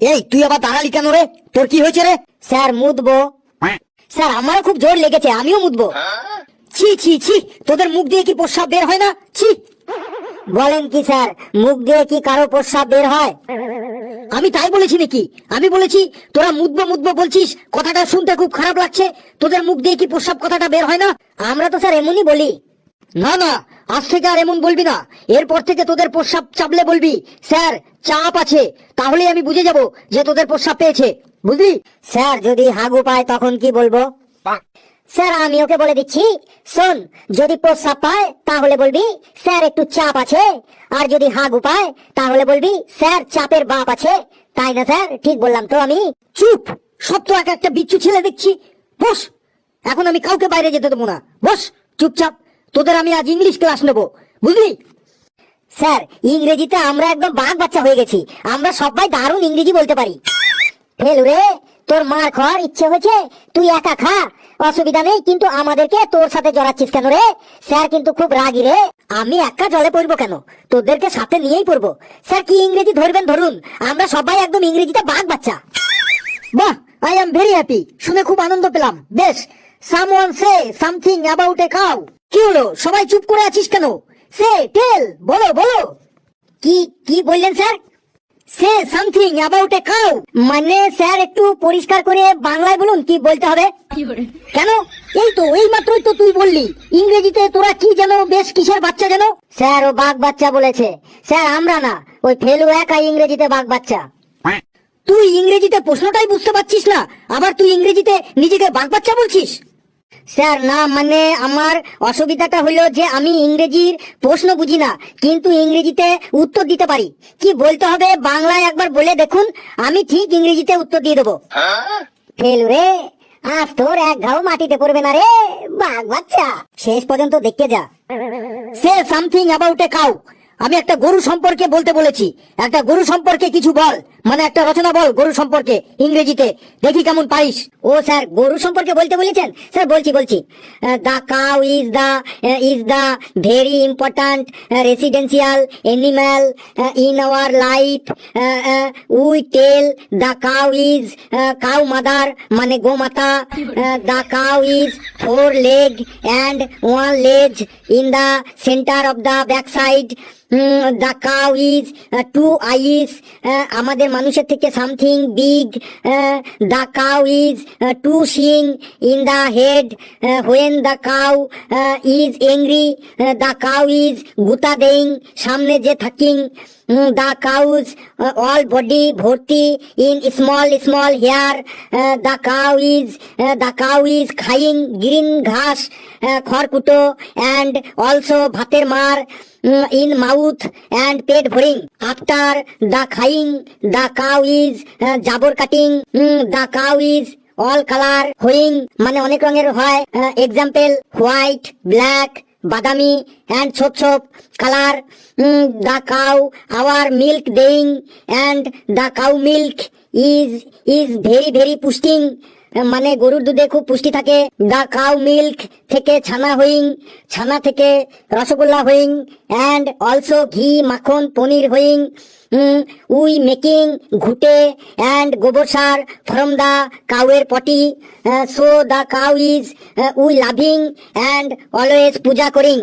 এই তুই আবার দাঁড়ালি কেন রে? তোর কি হয়েছে রে? স্যার মুতবো। স্যার আমারও খুব জোর লেগেছে, আমিও মুতবো। ছি ছি ছি, তোদের মুখ দিয়ে কি প্রস্রাব বের হয় না? ছি। বলেন কি স্যার, মুখ দিয়ে কি কারো প্রস্রাব বের হয়? আমি তাই বলেছি নাকি? আমি বলেছি তোরা মুতবো মুতবো বলছিস, কথাটা শুনতে খুব খারাপ লাগছে। তোদের মুখ দিয়ে কি প্রস্রাব কথাটা বের হয় না? আমরা তো স্যার এমনই বলি। না না, আজ থেকে আর এমন বলবি না। এরপর থেকে তোদের প্রস্রাব চাপলে বলবি স্যার চাপ আছে, তাহলে আমি বুঝে যাব যে তোদের প্রস্রাব পেয়েছে, বুঝলি? স্যার যদি হাগু পায় তখন কি বলবো? স্যার আমি ওকে বলে দিচ্ছি, শোন, যদি প্রস্রাব পায় তাহলে বলবি স্যার একটু চাপ আছে, আর যদি হাগু পায় তাহলে বলবি স্যার চাপের বাপ আছে। তাই না স্যার? ঠিক বললাম তো আমি? চুপ, সব তো এক একটা বিচ্ছু ছেলে দেখছি। বস, এখন আমি কাউকে বাইরে যেতে দেবো না। বস চুপচাপ, তোদের আমি আজ ইংলিশ ক্লাস নেবো, বুঝলি? স্যার ইংরেজিতে আমরা একদম বাঘ বাচ্চা হয়ে গেছি, আমরা সবাই দারুণ ইংরেজি বলতে পারি। ফেলু রে, তোর মার খাওয়ার ইচ্ছে হয়েছে, তুই একা খা, অসুবিধা নেই, কিন্তু আমাদেরকে তোর সাথে জড়াচ্ছিস কেন রে? স্যার কিন্তু খুব রাগী রে। আমি একা জলে পড়বো কেন? তোদেরকে সাথে নিয়েই পড়বো। স্যার কি ইংরেজি ধরবেন ধরুন, আমরা সবাই একদম ইংরেজিতে বাঘ বাচ্চা। বাহ, আই এম ভেরি হ্যাপি, শুনে খুব আনন্দ পেলাম। বেশ, someone say something about a cow. কি হলো, সবাই চুপ করে আছিস কেন? সে টেল, বলো বলো। কি কি বললেন sir? Say something about a cow. মানে স্যার একটু পরিষ্কার করে বাংলায় বলুন, কি বলতে হবে? কেন, এই তো এই মাত্রই তো তুই বললি ইংরেজিতে তোরা কি যেন বেশ কিসের বাচ্চা যেন। স্যার ও বাঘ বাচ্চা বলেছে। স্যার আমরা না, ওই ফেলু একাই ইংরেজিতে বাঘ বাচ্চা। তুই ইংরেজিতে প্রশ্নটাই বুঝতে পারছিস না, আবার তুই ইংরেজিতে নিজেকে বাঘ বাচ্চা বলছিস? স্যার না, মানে আমার অসুবিধাটা হলো যে আমি ইংরেজির প্রশ্ন বুঝি না, কিন্তু ইংরেজিতে উত্তর দিতে পারি। কি বলতে হবে বাংলায় একবার বলে দেখুন, আমি ঠিক ইংরেজিতে উত্তর দিয়ে দেবো। ফেলু রে, আজ তোর এক ঘাও মাটিতে পড়বে না রে বাঘ বাচ্চা, শেষ পর্যন্ত দেখতে যা। Say something about a cow, আমি একটা গরু সম্পর্কে বলতে বলেছি। একটা গরু সম্পর্কে কিছু বল, মানে একটা রচনা বল গরু সম্পর্কে ইংরেজিতে, দেখি কেমন পারিস। ও স্যার গরু সম্পর্কে বলতে বলেছেন? স্যার বলছি। The cow is the very important residential animal in our life. We tell the cow is cow mother, মানে গোমাতা। The cow is 4 leg and 1 leg in the center of the backside. The cow is 2 eyes. আমাদের মানুষের থেকে something big. The cow is 2 shing in the head. When the cow is angry, the cow is গুতা দেইং, সামনে যে থাকিং। The cows all body ভর্তি in small hair. The cow is খাইং green ghas, kharkuto, and also ভাতের mar in mouth and pet ভরিং। After the খাইং, the cow is jabor কাটিং। The cow is all color হইং, মানে অনেক রঙের হয়। Example white, black, badami, and chhop colour. The cow our milk দেইং, and the cow milk is very পুষ্টিং, মানে গরুর দুধে খুব পুষ্টি থাকে। দা কাউ মিল্ক থেকে ছানা হইং, ছানা থেকে রসগোল্লা হইং, অ্যান্ড অলসো ঘি, মাখন, পনির হইং। We making ghute and gobar sar from the কাউয়ের potty. So the cow is we loving and always puja করিং।